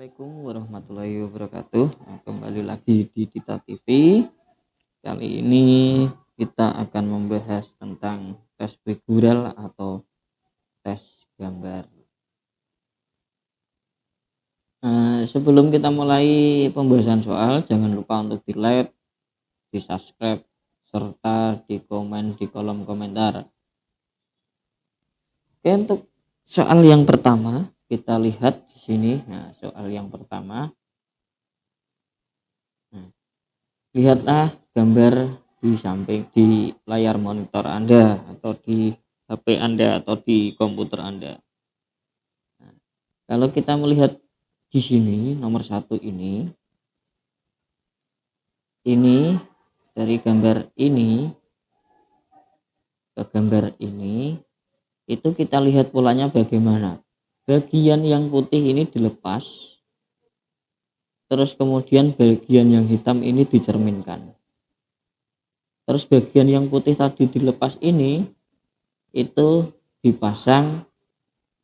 Assalamualaikum warahmatullahi wabarakatuh. Kembali lagi di Dita TV. Kali ini kita akan membahas tentang tes figural atau tes gambar. Sebelum kita mulai pembahasan soal, jangan lupa untuk di like, di subscribe, serta di komen di kolom komentar. Oke, untuk soal yang pertama kita lihat di sini. Nah, soal yang pertama, lihatlah gambar di samping di layar monitor Anda atau di HP Anda atau di komputer Anda. Nah, kalau kita melihat di sini nomor 1 ini dari gambar ini ke gambar ini, itu kita lihat polanya bagaimana. Bagian yang putih ini dilepas, terus kemudian bagian yang hitam ini dicerminkan. Terus bagian yang putih tadi dilepas ini itu dipasang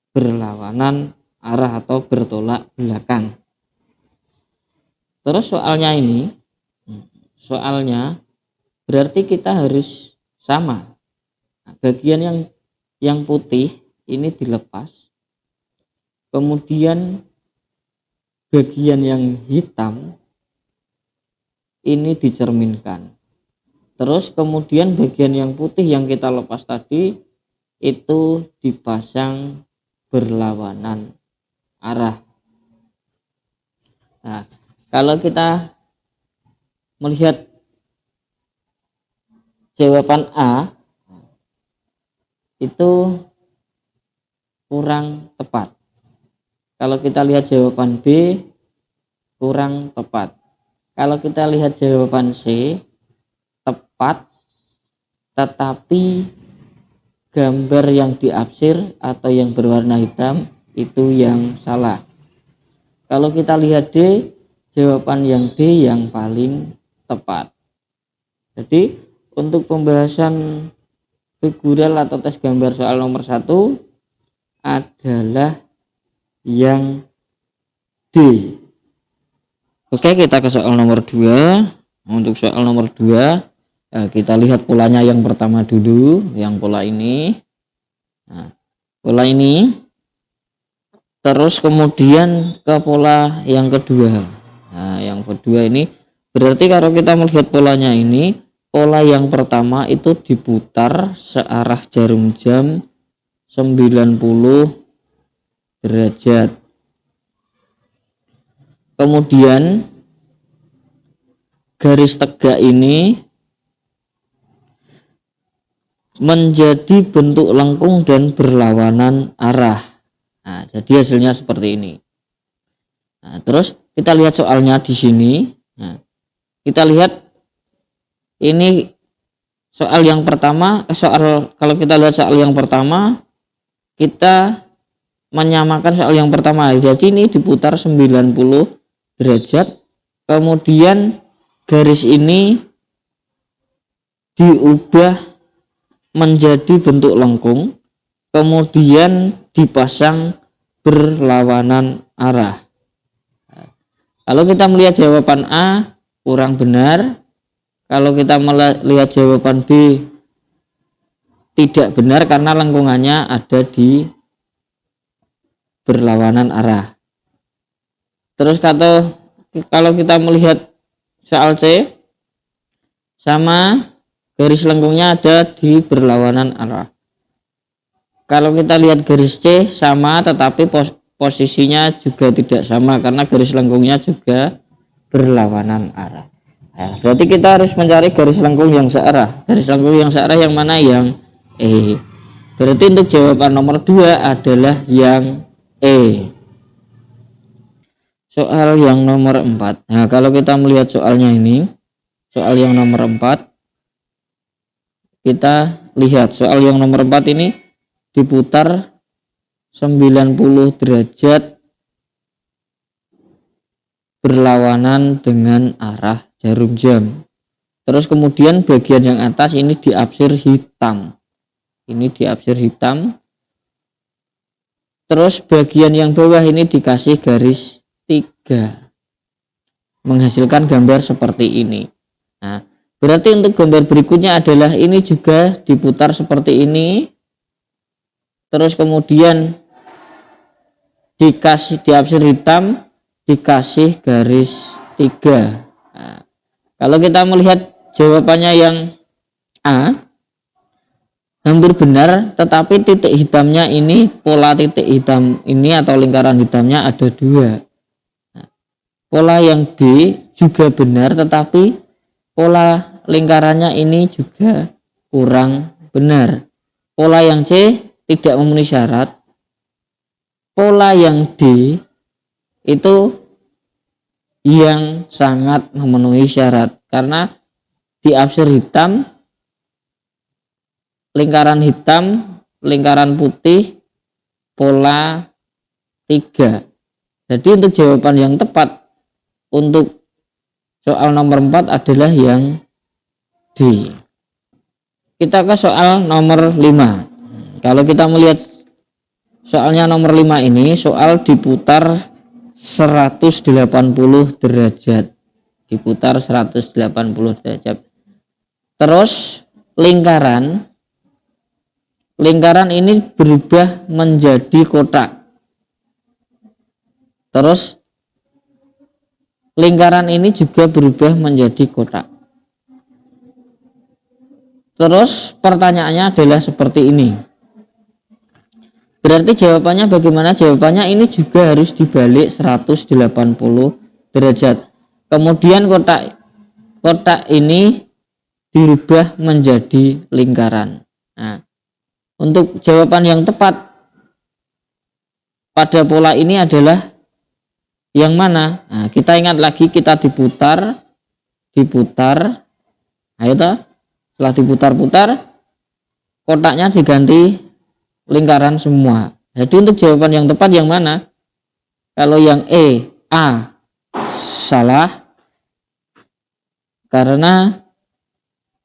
berlawanan arah atau bertolak belakang. Terus soalnya berarti kita harus sama. Nah, bagian yang putih ini dilepas, kemudian bagian yang hitam ini dicerminkan. Terus kemudian bagian yang putih yang kita lepas tadi itu dipasang berlawanan arah. Nah, kalau kita melihat jawaban A itu kurang tepat. Kalau kita lihat jawaban B kurang tepat. Kalau kita lihat jawaban C tepat, tetapi gambar yang diarsir atau yang berwarna hitam itu yang salah. Kalau kita lihat D, jawaban yang D yang paling tepat. Jadi untuk pembahasan figural atau tes gambar soal nomor 1 adalah yang D. Oke, kita ke soal nomor 2. Untuk soal nomor 2, kita lihat polanya yang pertama dulu, yang pola ini. Nah, pola ini. Terus kemudian ke pola yang kedua. Nah, yang kedua ini berarti kalau kita melihat polanya ini, pola yang pertama itu diputar searah jarum jam 90 derajat. Kemudian garis tegak ini menjadi bentuk lengkung dan berlawanan arah. Nah, jadi hasilnya seperti ini. Nah, terus kita lihat soalnya di sini. Nah, kita lihat ini soal yang pertama. Kalau kita lihat soal yang pertama, kita menyamakan soal yang pertama. Jadi ini diputar 90 derajat, kemudian garis ini diubah menjadi bentuk lengkung, kemudian dipasang berlawanan arah. Kalau kita melihat jawaban A kurang benar, kalau kita melihat jawaban B tidak benar karena lengkungannya ada di berlawanan arah. Terus kalau kita melihat soal C, sama, garis lengkungnya ada di berlawanan arah. Kalau kita lihat garis C sama, tetapi posisinya juga tidak sama karena garis lengkungnya juga berlawanan arah. Nah, berarti kita harus mencari garis lengkung yang searah. Garis lengkung yang searah yang mana? Yang E. Berarti untuk jawaban nomor 2 adalah yang E. Soal yang nomor 4. Nah, kalau kita melihat soalnya ini, soal yang nomor 4, kita lihat soal yang nomor 4 ini diputar 90 derajat berlawanan dengan arah jarum jam. Terus kemudian bagian yang atas ini diarsir hitam. Ini diarsir hitam. Terus bagian yang bawah ini dikasih garis 3 menghasilkan gambar seperti ini. Nah, berarti untuk gambar berikutnya adalah ini juga diputar seperti ini, terus kemudian dikasih diapsir hitam, dikasih garis 3. Nah, kalau kita melihat jawabannya yang A, hampir benar, tetapi titik hitamnya ini, pola titik hitam ini atau lingkaran hitamnya ada 2. Nah, pola yang B juga benar, tetapi pola lingkarannya ini juga kurang benar. Pola yang C tidak memenuhi syarat. Pola yang D itu yang sangat memenuhi syarat, karena diapsir hitam, lingkaran putih, pola 3. Jadi untuk jawaban yang tepat untuk soal nomor 4 adalah yang D. Kita ke soal nomor 5. Kalau kita melihat soalnya nomor 5 ini, soal diputar 180 derajat. Diputar 180 derajat. Terus lingkaran ini berubah menjadi kotak. Terus lingkaran ini juga berubah menjadi kotak. Terus pertanyaannya adalah seperti ini. Berarti jawabannya bagaimana? Jawabannya ini juga harus dibalik 180 derajat. Kemudian kotak ini dirubah menjadi lingkaran. Nah, untuk jawaban yang tepat pada pola ini adalah yang mana? Nah, kita ingat lagi, kita diputar. Ayo toh, setelah diputar-putar, kotaknya diganti lingkaran semua. Jadi untuk jawaban yang tepat yang mana? Kalau yang A salah, karena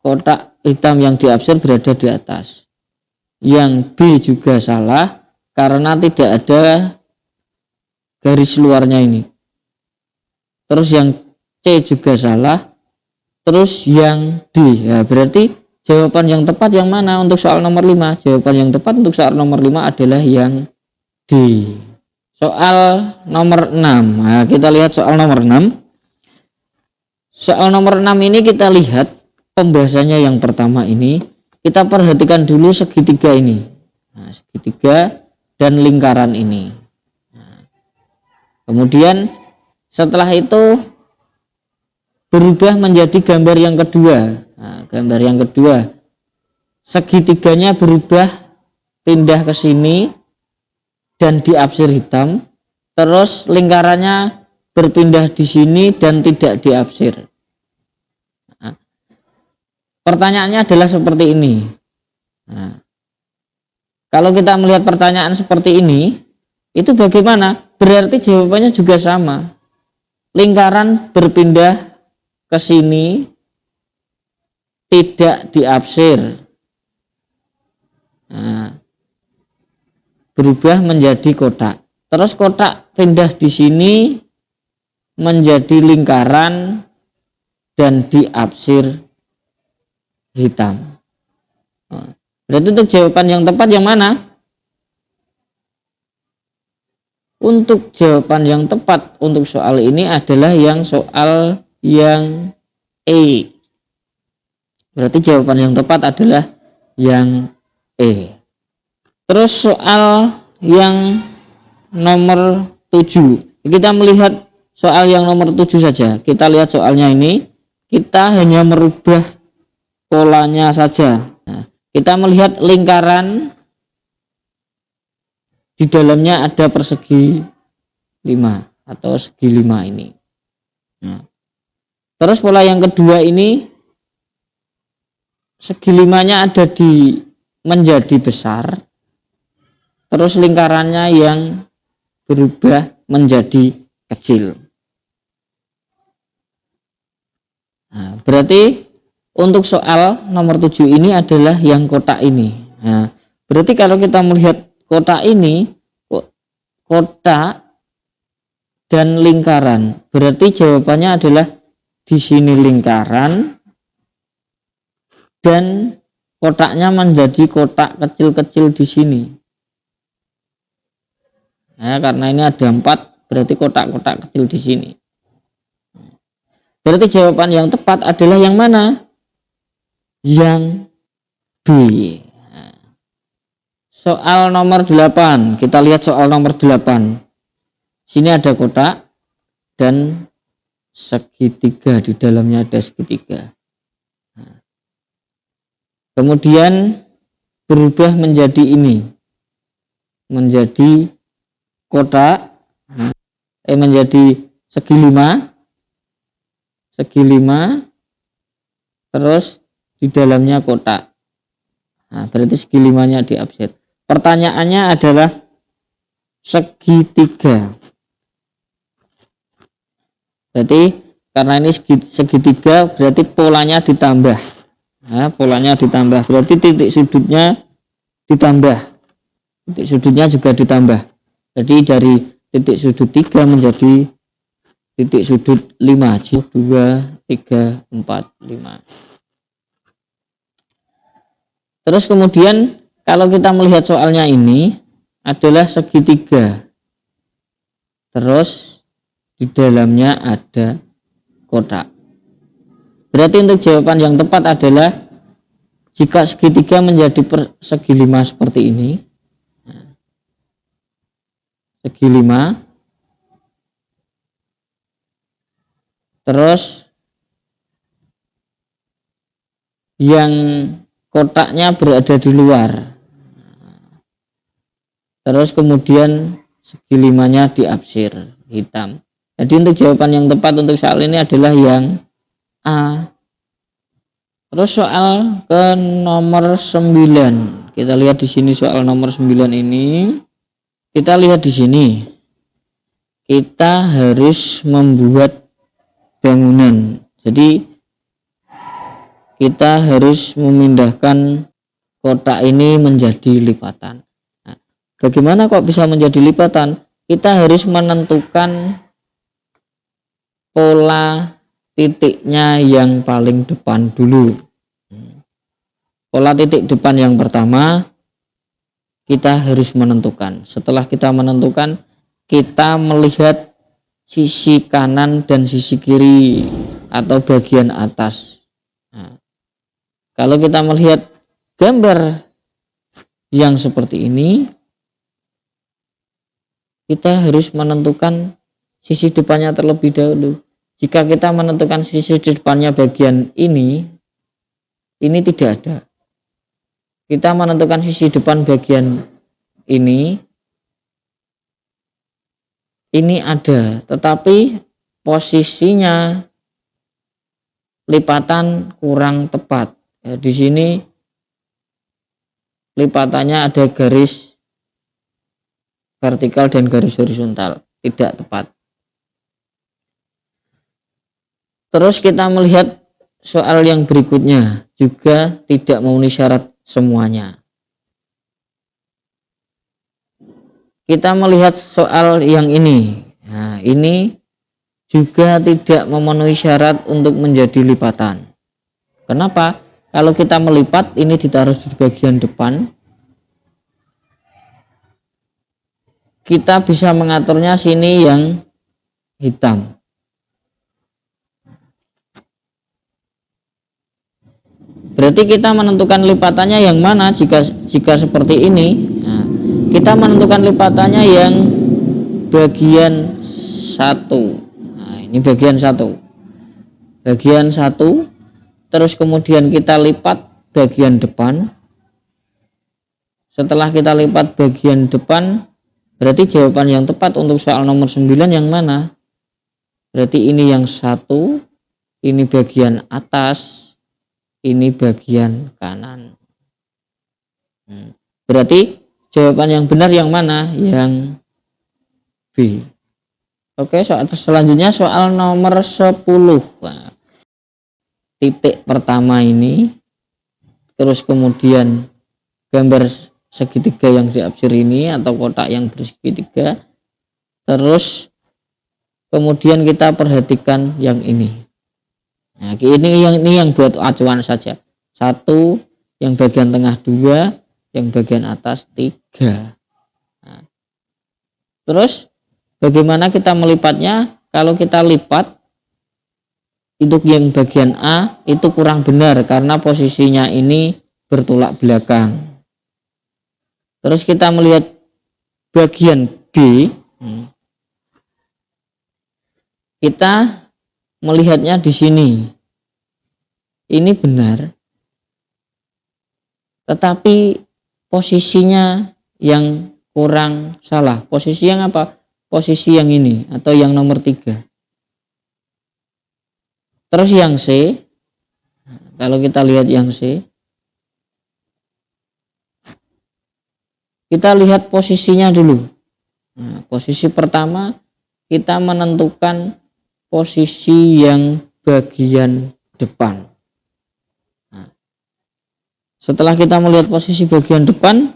kotak hitam yang diapsir berada di atas. Yang B juga salah, karena tidak ada garis luarnya ini. Terus yang C juga salah. Terus yang D. Ya, berarti jawaban yang tepat yang mana untuk soal nomor 5? Jawaban yang tepat untuk soal nomor 5 adalah yang D. Soal nomor 6. Nah, kita lihat soal nomor 6. Soal nomor 6 ini kita lihat pembahasannya yang pertama ini. Kita perhatikan dulu segitiga ini. Nah, segitiga dan lingkaran ini. Nah, kemudian setelah itu berubah menjadi gambar yang kedua. Nah, gambar yang kedua, segitiganya berubah, pindah ke sini dan diapsir hitam. Terus lingkarannya berpindah di sini dan tidak diapsir. Nah, pertanyaannya adalah seperti ini. Nah, kalau kita melihat pertanyaan seperti ini, itu bagaimana? Berarti jawabannya juga sama. Lingkaran berpindah ke sini, tidak diapsir. Nah, berubah menjadi kotak. Terus kotak pindah di sini menjadi lingkaran dan diapsir hitam. Nah, berarti untuk jawaban yang tepat yang mana? Untuk jawaban yang tepat untuk soal ini adalah yang soal yang E. Berarti jawaban yang tepat adalah yang E. Terus soal yang nomor 7. Kita melihat soal yang nomor 7 saja. Kita lihat soalnya ini. Kita hanya merubah polanya saja. Nah, kita melihat lingkaran di dalamnya ada persegi 5 atau segi 5 ini. Nah, terus pola yang kedua ini, segi 5-nya ada di menjadi besar. Terus lingkarannya yang berubah menjadi kecil. Nah, berarti untuk soal nomor 7 ini adalah yang kotak ini. Nah, berarti kalau kita melihat kotak ini, kotak dan lingkaran. Berarti jawabannya adalah di sini lingkaran dan kotaknya menjadi kotak kecil-kecil di sini. Nah, karena ini ada 4, berarti kotak-kotak kecil di sini. Berarti jawaban yang tepat adalah yang mana? Yang B. Nah, soal nomor 8. Kita lihat soal nomor 8. Sini ada kotak dan segitiga, di dalamnya ada segitiga. Nah, kemudian berubah menjadi ini, menjadi kotak, menjadi segi 5, terus di dalamnya kotak. Nah, berarti segi 5-nya diabsen. Pertanyaannya adalah segitiga. Berarti karena ini segitiga, berarti polanya ditambah. Nah, polanya ditambah, berarti titik sudutnya ditambah. Titik sudutnya juga ditambah. Jadi dari titik sudut 3 menjadi titik sudut 5. 2, 3, 4, 5. Terus kemudian kalau kita melihat soalnya ini adalah segitiga. Terus di dalamnya ada kotak. Berarti untuk jawaban yang tepat adalah jika segitiga menjadi segi 5 seperti ini. Segi 5. Terus yang kotaknya berada di luar. Terus kemudian segi 5-nya diabsir hitam. Jadi untuk jawaban yang tepat untuk soal ini adalah yang A. Terus soal ke nomor 9. Kita lihat di sini soal nomor 9 ini. Kita lihat di sini. Kita harus membuat bangunan. Jadi kita harus memindahkan kotak ini menjadi lipatan. Nah, bagaimana kok bisa menjadi lipatan? Kita harus menentukan pola titiknya yang paling depan dulu. Pola titik depan yang pertama kita harus menentukan. Setelah kita menentukan, kita melihat sisi kanan dan sisi kiri atau bagian atas. Nah, kalau kita melihat gambar yang seperti ini, kita harus menentukan sisi depannya terlebih dahulu. Jika kita menentukan sisi depannya bagian ini tidak ada. Kita menentukan sisi depan bagian ini ada, tetapi posisinya lipatan kurang tepat. Ya, di sini lipatannya ada garis vertikal dan garis horizontal, tidak tepat. Terus kita melihat soal yang berikutnya juga tidak memenuhi syarat semuanya. Kita melihat soal yang ini. Nah, ini juga tidak memenuhi syarat untuk menjadi lipatan. Kenapa? Kalau kita melipat, ini ditaruh di bagian depan. Kita bisa mengaturnya sini yang hitam. Berarti kita menentukan lipatannya yang mana jika seperti ini. Nah, kita menentukan lipatannya yang bagian 1. Nah, ini bagian 1. Bagian 1. Terus kemudian kita lipat bagian depan. Setelah kita lipat bagian depan, berarti jawaban yang tepat untuk soal nomor 9 yang mana? Berarti ini yang 1, ini bagian atas, ini bagian kanan. Berarti jawaban yang benar yang mana? Yang B. Oke, soal selanjutnya soal nomor 10. Nah, titik pertama ini, terus kemudian gambar segitiga yang diabsir ini atau kotak yang bersegitiga, terus kemudian kita perhatikan yang ini. Nah, ini yang buat acuan saja. 1, yang bagian tengah 2, yang bagian atas 3. Nah, terus bagaimana kita melipatnya? Kalau kita lipat untuk yang bagian A itu kurang benar karena posisinya ini bertolak belakang. Terus kita melihat bagian B, kita melihatnya di sini. Ini benar. Tetapi posisinya yang kurang salah. Posisi yang apa? Posisi yang ini atau yang nomor 3. Terus yang C, kalau kita lihat yang C, kita lihat posisinya dulu. Nah, posisi pertama kita menentukan posisi yang bagian depan. Nah, setelah kita melihat posisi bagian depan,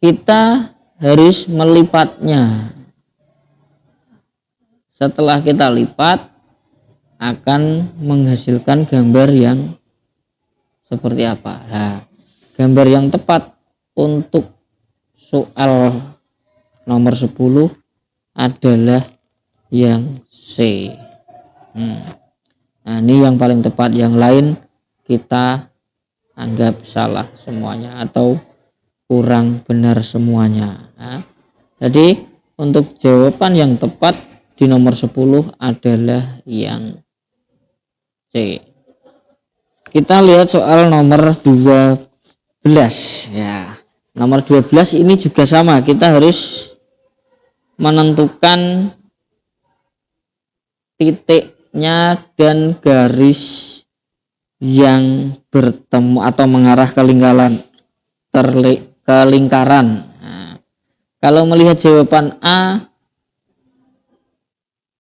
kita harus melipatnya. Setelah kita lipat, akan menghasilkan gambar yang seperti apa. Nah, gambar yang tepat untuk soal nomor 10 adalah yang C. Nah, ini yang paling tepat. Yang lain kita anggap salah semuanya atau kurang benar semuanya. Nah, jadi untuk jawaban yang tepat di nomor 10 adalah yang C. Kita lihat soal nomor 12 ya. Nomor 12 ini juga sama, kita harus menentukan titiknya dan garis yang bertemu atau mengarah ke lingkaran. Nah, kalau melihat jawaban A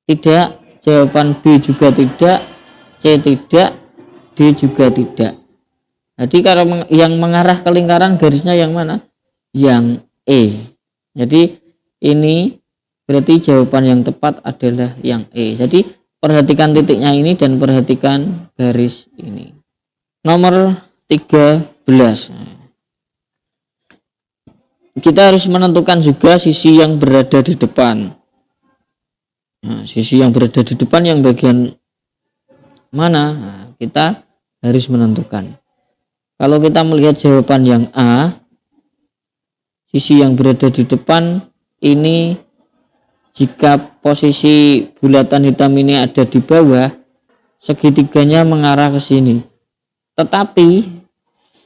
tidak, jawaban B juga tidak, C tidak, D juga tidak. Jadi kalau yang mengarah ke lingkaran garisnya yang mana? Yang E. Jadi ini berarti jawaban yang tepat adalah yang E. Jadi perhatikan titiknya ini dan perhatikan garis ini. Nomor 13. Kita harus menentukan juga sisi yang berada di depan. Nah, sisi yang berada di depan yang bagian mana? Nah, kita harus menentukan. Kalau kita melihat jawaban yang A, sisi yang berada di depan ini, jika posisi bulatan hitam ini ada di bawah, segitiganya mengarah ke sini. Tetapi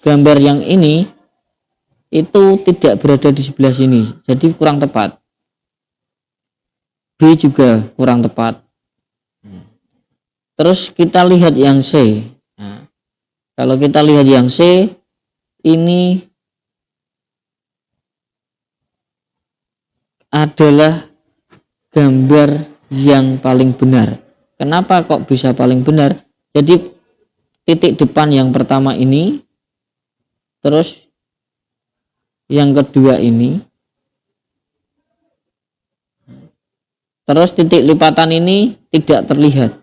gambar yang ini itu tidak berada di sebelah sini, jadi kurang tepat. B juga kurang tepat. Terus kita lihat yang C. Nah, kalau kita lihat yang C, ini adalah gambar yang paling benar. Kenapa kok bisa paling benar? Jadi titik depan yang pertama ini, terus yang kedua ini, terus titik lipatan ini tidak terlihat.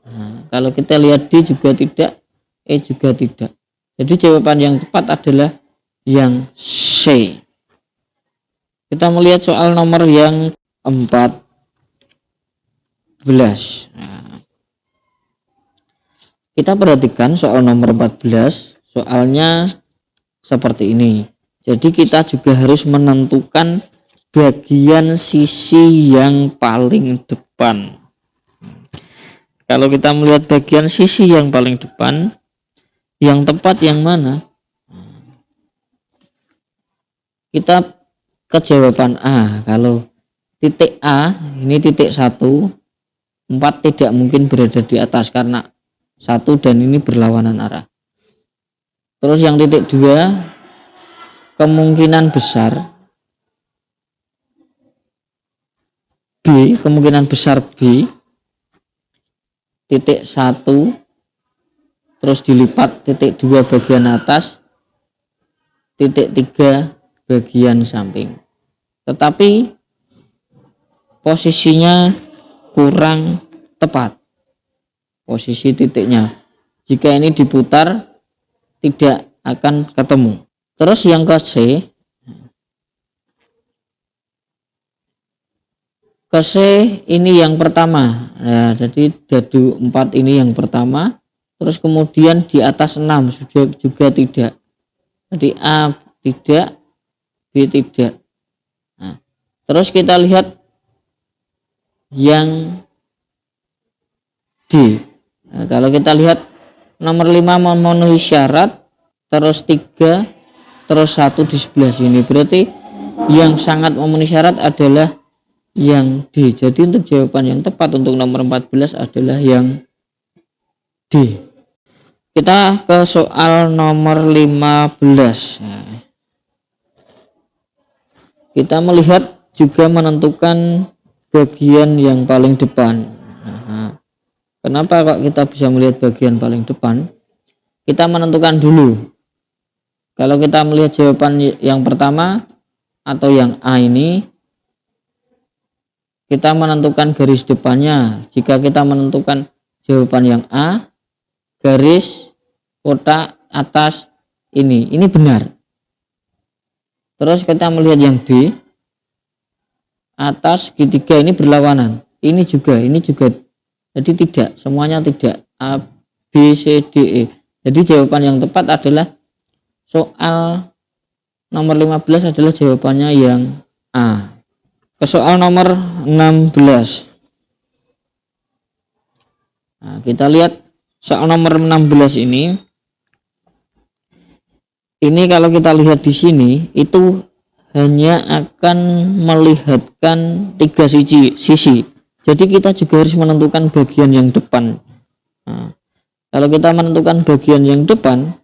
Nah, kalau kita lihat D juga tidak, E juga tidak. Jadi jawaban yang tepat adalah yang C. Kita melihat soal nomor yang 14. Nah, kita perhatikan soal nomor 14, soalnya seperti ini. Jadi kita juga harus menentukan bagian sisi yang paling depan. Kalau kita melihat bagian sisi yang paling depan, yang tepat yang mana? Kita ke jawaban A. Kalau titik A, ini titik 1, 4 tidak mungkin berada di atas karena 1 dan ini berlawanan arah. Terus yang titik 2, kemungkinan besar B, kemungkinan besar B, titik 1 terus dilipat titik 2 bagian atas, titik 3 bagian samping. Tetapi posisinya kurang tepat, posisi titiknya. Jika ini diputar tidak akan ketemu. Terus yang ke C ini yang pertama. Nah, jadi dadu 4 ini yang pertama. Terus kemudian di atas 6 juga tidak. Jadi A tidak, B tidak. Nah, terus kita lihat yang D. Nah, kalau kita lihat nomor 5 memenuhi syarat, terus 3, terus 1 di sebelah sini. Berarti yang sangat memenuhi syarat adalah yang D. Jadi untuk jawaban yang tepat untuk nomor 14 adalah yang D. Kita ke soal nomor 15. Nah, kita melihat juga menentukan bagian yang paling depan. Nah, kenapa kok kita bisa melihat bagian paling depan? Kita menentukan dulu. Kalau kita melihat jawaban yang pertama atau yang A ini, kita menentukan garis depannya. Jika kita menentukan jawaban yang A, garis kotak atas ini benar. Terus kita melihat yang B, atas segitiga ini berlawanan. Ini juga. Jadi tidak, semuanya tidak. A, B, C, D, E. Jadi jawaban yang tepat adalah soal nomor 15 adalah jawabannya yang A. Ke soal nomor 16. Nah, kita lihat soal nomor 16 ini kalau kita lihat di sini itu hanya akan melihatkan 3 sisi. Jadi kita juga harus menentukan bagian yang depan. Nah, kalau kita menentukan bagian yang depan,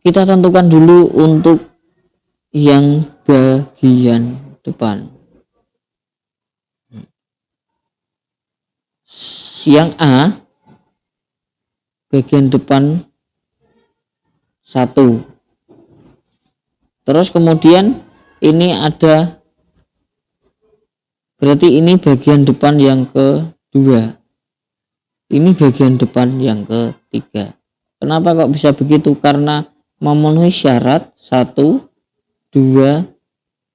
kita tentukan dulu untuk yang bagian depan. Yang A, bagian depan 1. Terus kemudian ini ada, berarti ini bagian depan yang kedua. Ini bagian depan yang ketiga. Kenapa kok bisa begitu? Karena memenuhi syarat 1, 2,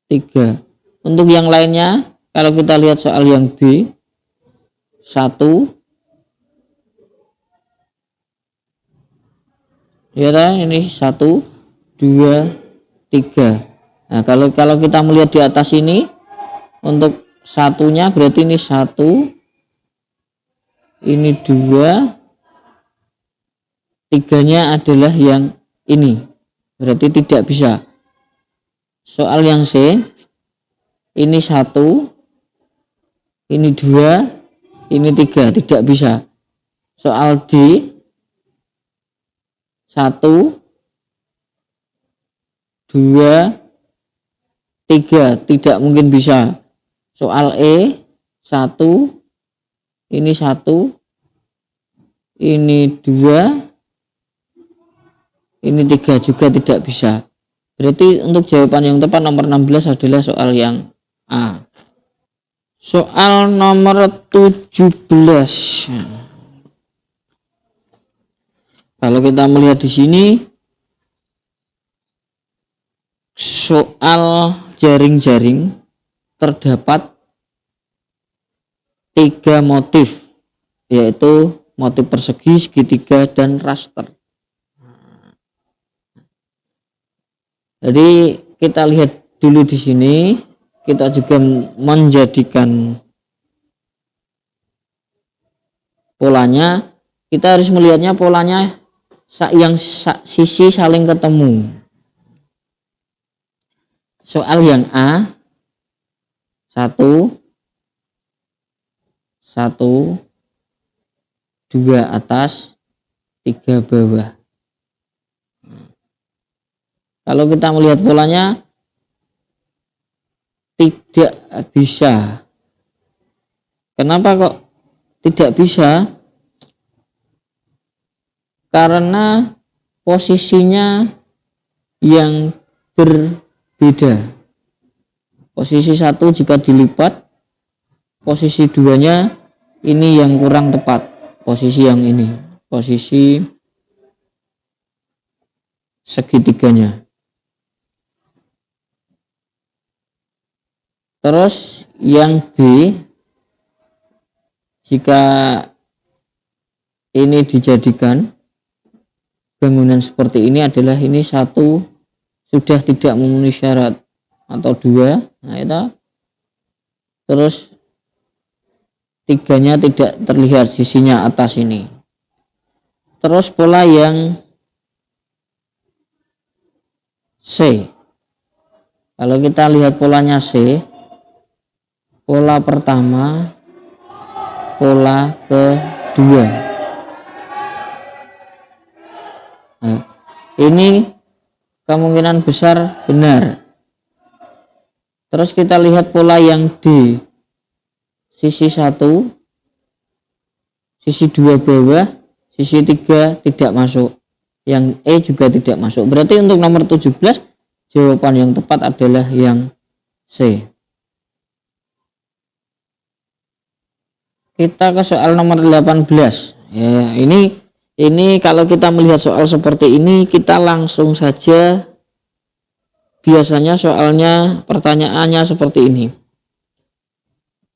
3. Untuk yang lainnya, kalau kita lihat soal yang B, 1, ya ini 1, 2, 3. Nah, kalau kita melihat di atas ini, untuk satunya berarti ini 1, ini 2, 3-nya adalah yang ini. Berarti tidak bisa. Soal yang C, ini 1, ini 2, ini 3, tidak bisa. Soal D, 1, 2, 3, tidak mungkin bisa. Soal E, 1, ini 1, ini 2, ini 3, juga tidak bisa. Berarti untuk jawaban yang tepat nomor 16 adalah soal yang A. Soal nomor 17. Kalau kita melihat di sini, soal jaring-jaring terdapat 3 motif, yaitu motif persegi, segitiga, dan raster. Jadi kita lihat dulu di sini, kita juga menjadikan polanya. Kita harus melihatnya polanya yang sisi saling ketemu. Soal yang A, 1, 2 atas, 3 bawah. Kalau kita melihat polanya tidak bisa. Kenapa kok tidak bisa? Karena posisinya yang berbeda. beda. Posisi 1 jika dilipat, posisi 2-nya ini yang kurang tepat, posisi yang ini, posisi segitiganya. Terus yang B, jika ini dijadikan bangunan seperti ini adalah ini 1 sudah tidak memenuhi syarat, atau 2, nah itu. Terus 3-nya tidak terlihat sisinya atas ini. Terus pola yang C, kalau kita lihat polanya C, pola pertama, pola kedua. Nah, ini kemungkinan besar benar. Terus kita lihat pola yang D, sisi 1, sisi 2 bawah, sisi 3 tidak masuk, yang E juga tidak masuk. Berarti untuk nomor 17 jawaban yang tepat adalah yang C. Kita ke soal nomor 18 ya. Ini kalau kita melihat soal seperti ini, kita langsung saja, biasanya soalnya pertanyaannya seperti ini,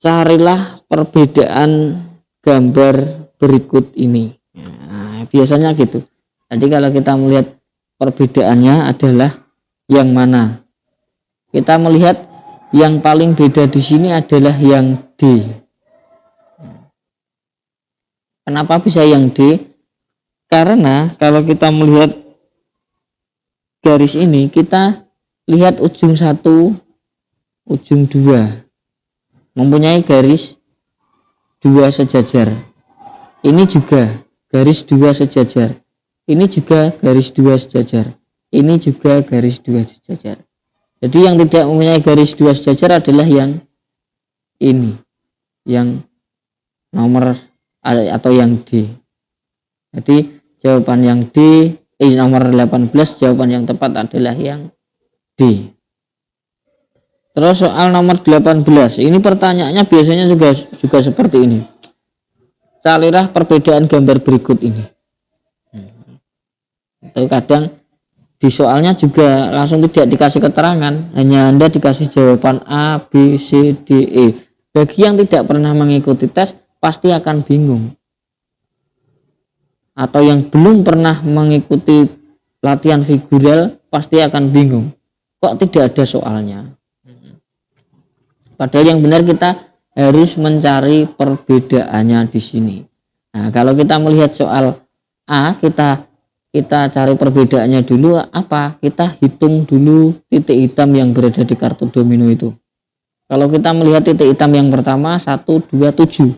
carilah perbedaan gambar berikut ini. Nah, biasanya gitu. Jadi kalau kita melihat perbedaannya adalah yang mana, kita melihat yang paling beda di sini adalah yang D. Kenapa bisa yang D? Karena kalau kita melihat garis ini, kita lihat ujung 1, ujung 2 mempunyai garis 2 sejajar. Ini juga garis 2 sejajar. Ini juga garis 2 sejajar. Ini juga garis 2 sejajar. Jadi yang tidak mempunyai garis 2 sejajar adalah yang ini, yang nomor atau yang D. Jadi jawaban yang D, nomor 18, jawaban yang tepat adalah yang D. Terus soal nomor 18, ini pertanyaannya biasanya juga seperti ini. Carilah perbedaan gambar berikut ini. Atau kadang di soalnya juga langsung tidak dikasih keterangan, hanya Anda dikasih jawaban A, B, C, D, E. Bagi yang tidak pernah mengikuti tes pasti akan bingung. Atau yang belum pernah mengikuti latihan figural pasti akan bingung. Kok tidak ada soalnya? Padahal yang benar kita harus mencari perbedaannya di sini. Nah, kalau kita melihat soal A, kita cari perbedaannya dulu apa? Kita hitung dulu titik hitam yang berada di kartu domino itu. Kalau kita melihat titik hitam yang pertama 1, 2, 7.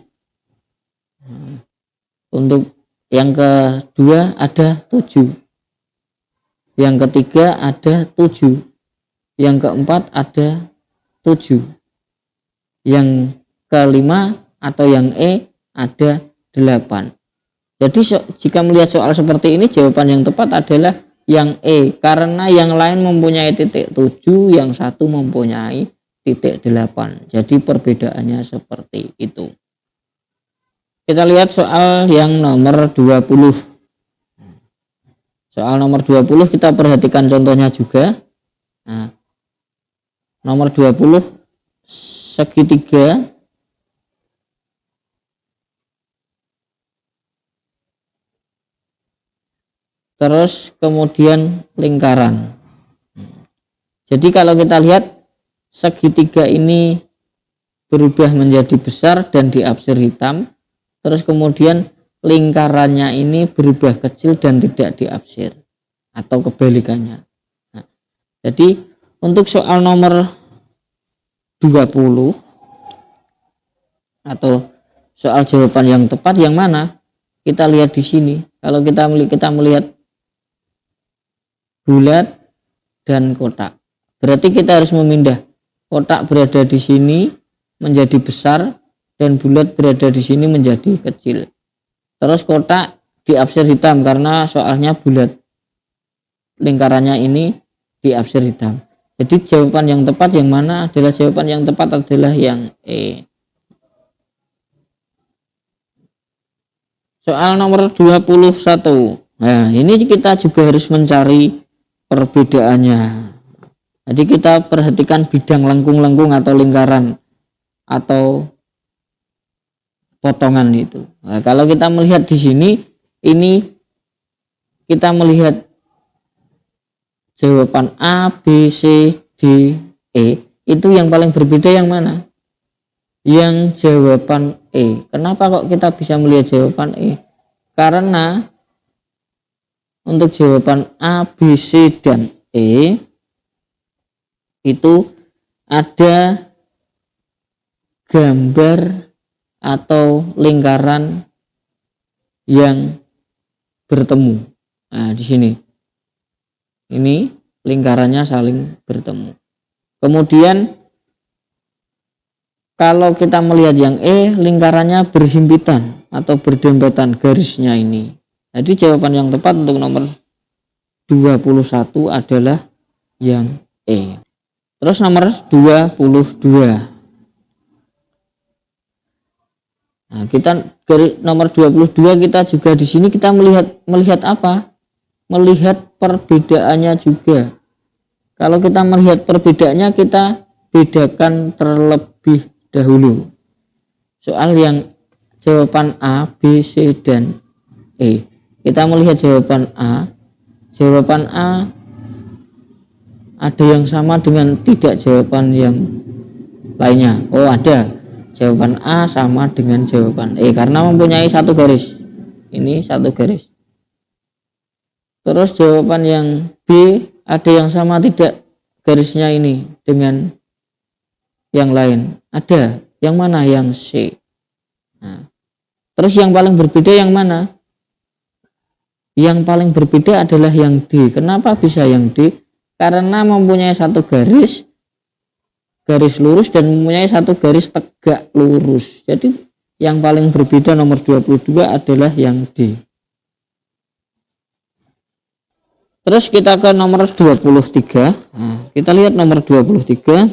Untuk yang kedua ada 7. Yang ketiga ada 7. Yang keempat ada 7. Yang kelima atau yang E ada 8. Jadi jika melihat soal seperti ini, jawaban yang tepat adalah yang E, karena yang lain mempunyai titik 7, yang satu mempunyai titik 8. Jadi perbedaannya seperti itu. Kita lihat soal yang nomor 20. Soal nomor 20 kita perhatikan contohnya juga. Nah, nomor 20 segitiga terus kemudian lingkaran. Jadi kalau kita lihat segitiga ini berubah menjadi besar dan diapsir hitam, terus kemudian lingkarannya ini berubah kecil dan tidak diapsir, atau kebalikannya. Nah, jadi untuk soal nomor 20 atau soal jawaban yang tepat yang mana, kita lihat di sini. Kalau kita melihat bulat dan kotak, berarti kita harus memindah. Kotak berada di sini menjadi besar dan bulat berada di sini menjadi kecil. Terus kotak diapsir hitam karena soalnya bulat, lingkarannya ini diapsir hitam. Jadi jawaban yang tepat yang mana? Adalah jawaban yang tepat adalah yang E. Soal nomor 21. Nah, ini kita juga harus mencari perbedaannya. Jadi kita perhatikan bidang lengkung-lengkung atau lingkaran atau potongan itu. Nah, kalau kita melihat di sini, ini kita melihat jawaban A, B, C, D, E. Itu yang paling berbeda yang mana? Yang jawaban E. Kenapa kok kita bisa melihat jawaban E? Karena untuk jawaban A, B, C, dan E itu ada gambar atau lingkaran yang bertemu. Nah, di sini. Ini lingkarannya saling bertemu. Kemudian kalau kita melihat yang E, lingkarannya berhimpitan atau berdempatan garisnya ini. Jadi jawaban yang tepat untuk nomor 21 adalah yang E. Terus nomor 22. Nah, kita dari nomor 22 kita juga di sini kita melihat apa? Melihat perbedaannya juga. Kalau kita melihat perbedaannya, kita bedakan terlebih dahulu. Soal yang jawaban A, B, C, dan E. Kita melihat jawaban A. Jawaban A ada yang sama dengan tidak jawaban yang lainnya. Oh, ada. Jawaban A sama dengan jawaban E karena mempunyai satu garis. Ini satu garis. Terus jawaban yang B ada yang sama tidak garisnya ini dengan yang lain. Ada. Yang mana? Yang C. Nah, terus yang paling berbeda yang mana? Yang paling berbeda adalah yang D. Kenapa bisa yang D? Karena mempunyai satu garis lurus dan mempunyai satu garis tegak lurus. Jadi yang paling berbeda nomor 22 adalah yang D. Terus kita ke nomor 23. Nah, kita lihat nomor 23.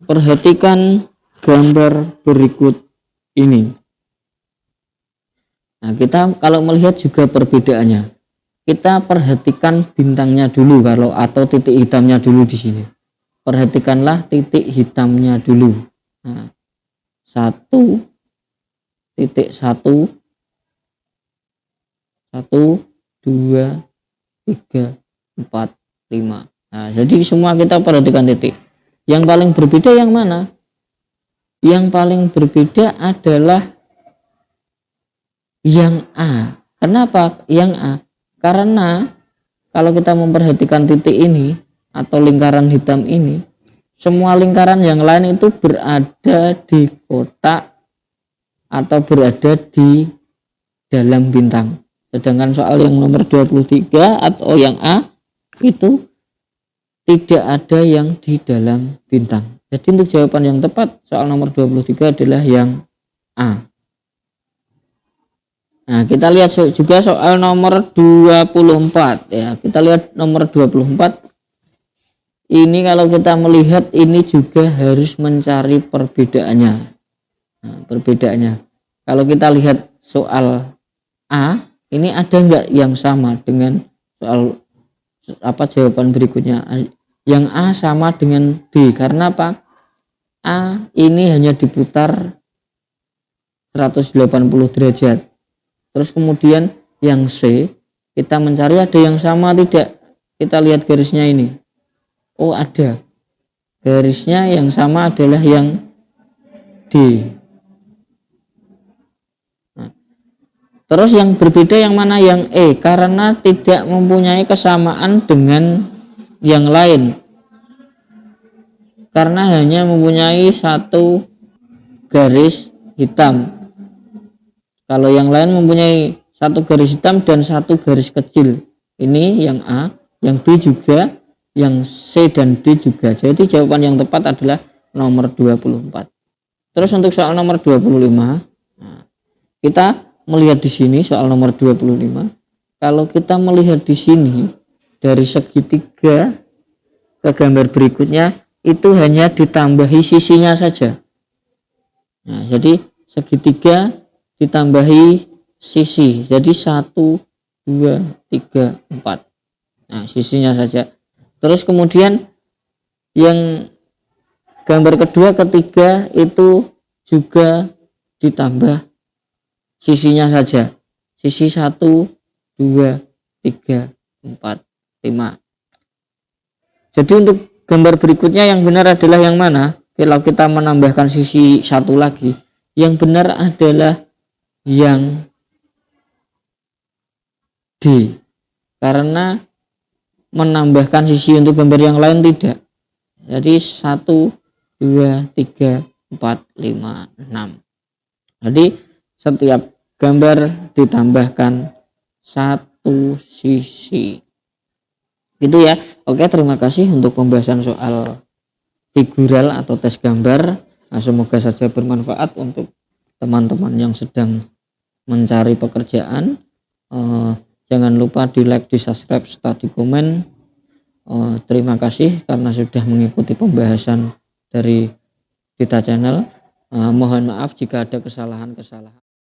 Perhatikan gambar berikut ini. Nah, kita kalau melihat juga perbedaannya. Kita perhatikan bintangnya dulu atau titik hitamnya dulu di sini. Perhatikanlah titik hitamnya dulu. Nah, 1, titik 1, 1, 2, 3, 4, 5. Nah, jadi semua kita perhatikan titik. Yang paling berbeda yang mana? Yang paling berbeda adalah yang A. Kenapa yang A? Karena kalau kita memperhatikan titik ini atau lingkaran hitam ini, semua lingkaran yang lain itu berada di kotak atau berada di dalam bintang. Sedangkan soal yang nomor 23 atau yang A itu tidak ada yang di dalam bintang. Jadi untuk jawaban yang tepat soal nomor 23 adalah yang A. Nah, kita lihat juga soal nomor 24 ya. Kita lihat nomor 24. Ini kalau kita melihat ini juga harus mencari perbedaannya. Nah, perbedaannya. Kalau kita lihat soal A, ini ada enggak yang sama dengan soal jawaban berikutnya? Yang A sama dengan B. Karena apa? A ini hanya diputar 180 derajat. Terus kemudian yang C, kita mencari ada yang sama tidak? Kita lihat garisnya ini. Oh, ada. Garisnya yang sama adalah yang D. Nah, terus yang berbeda yang mana? Yang E, karena tidak mempunyai kesamaan dengan yang lain. Karena hanya mempunyai satu garis hitam. Kalau yang lain mempunyai satu garis hitam dan satu garis kecil. Ini yang A, yang B juga, yang C dan D juga. Jadi jawaban yang tepat adalah nomor 24. Terus untuk soal nomor 25, nah, kita melihat di sini soal nomor 25. Kalau kita melihat di sini dari segitiga ke gambar berikutnya itu hanya ditambahi sisinya saja. Nah, jadi segitiga ditambahi sisi, jadi 1, 2, 3, 4. Nah, sisinya saja. Terus kemudian yang gambar kedua, ketiga itu juga ditambah sisinya saja, sisi 1, 2, 3, 4, 5. Jadi untuk gambar berikutnya yang benar adalah yang mana? Kalau kita menambahkan sisi satu lagi, yang benar adalah yang D, karena menambahkan sisi untuk gambar yang lain tidak. Jadi 1, 2, 3, 4, 5, 6. Jadi setiap gambar ditambahkan satu sisi. Gitu ya. Oke, terima kasih untuk pembahasan soal figural atau tes gambar. Nah, semoga saja bermanfaat untuk teman-teman yang sedang mencari pekerjaan. Jangan lupa di like, di subscribe, serta di komen. Terima kasih karena sudah mengikuti pembahasan dari Dita Channel. Mohon maaf jika ada kesalahan-kesalahan.